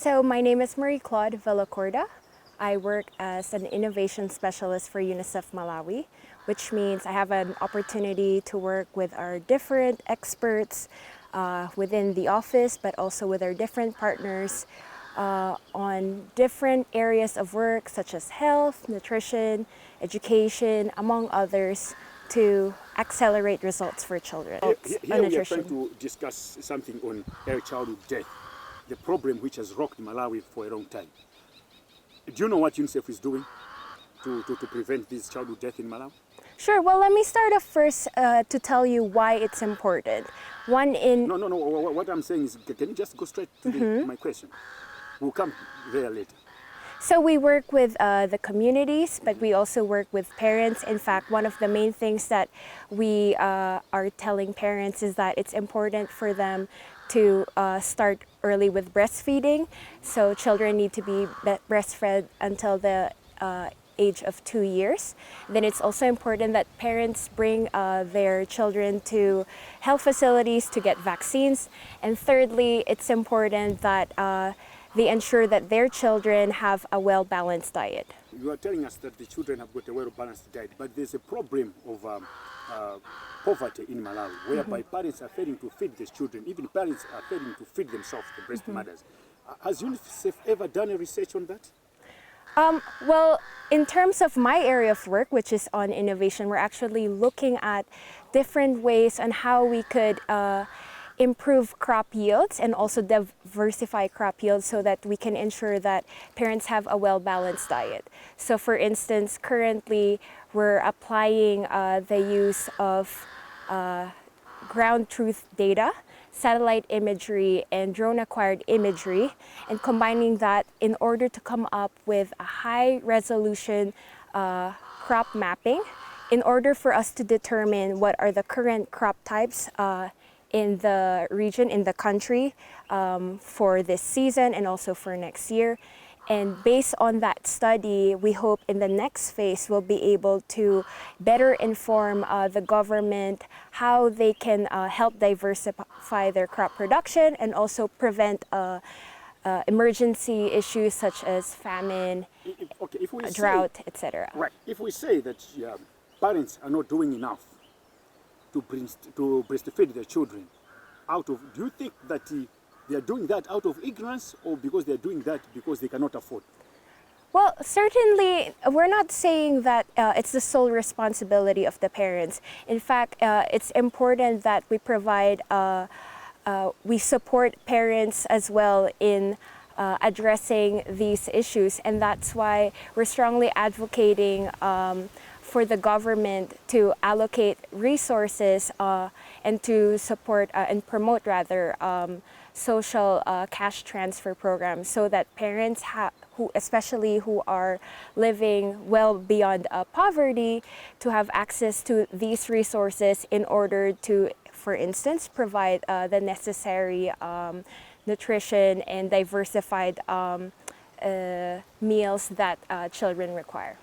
So my name is Claude VillaCorta. I work as an innovation specialist for UNICEF Malawi, which means I have an opportunity to work with our different experts within the office, but also with our different partners on different areas of work such as health, nutrition, education, among others, to accelerate results for children. Here we are trying to discuss something on early childhood death, the problem which has rocked Malawi for a long time. Do you know what UNICEF is doing to prevent this childhood death in Malawi? Sure. Well, let me start off first to tell you why it's important. No. What I'm saying is, can you just go straight to my question? We'll come there later. So we work with the communities, but we also work with parents. In fact, one of the main things that we are telling parents is that it's important for them to start early with breastfeeding. So children need to be breastfed until the age of 2 years. Then it's also important that parents bring their children to health facilities to get vaccines. And thirdly, it's important that they ensure that their children have a well-balanced diet. You are telling us that the children have got a well-balanced diet, but there's a problem of poverty in Malawi, whereby parents are failing to feed their children. Even parents are failing to feed themselves, the breast mothers. Has UNICEF ever done a research on that? Well, in terms of my area of work, which is on innovation, we're actually looking at different ways on how we could improve crop yields and also diversify crop yields so that we can ensure that parents have a well-balanced diet. So for instance, currently we're applying the use of ground truth data, satellite imagery, and drone-acquired imagery, and combining that in order to come up with a high-resolution crop mapping in order for us to determine what are the current crop types in the region, in the country, for this season and also for next year. And based on that study, we hope in the next phase we'll be able to better inform the government how they can help diversify their crop production and also prevent emergency issues such as famine, drought, etc. Right. If we say that parents are not doing enough to breastfeed their children, do you think that they are doing that out of ignorance or because they are doing that because they cannot afford? Well, certainly, we're not saying that it's the sole responsibility of the parents. In fact, it's important that we provide, we support parents as well in addressing these issues, and that's why we're strongly advocating for the government to allocate resources and to support and promote rather social cash transfer programs so that parents especially who are living well beyond poverty to have access to these resources in order to, for instance, provide the necessary nutrition and diversified meals that children require.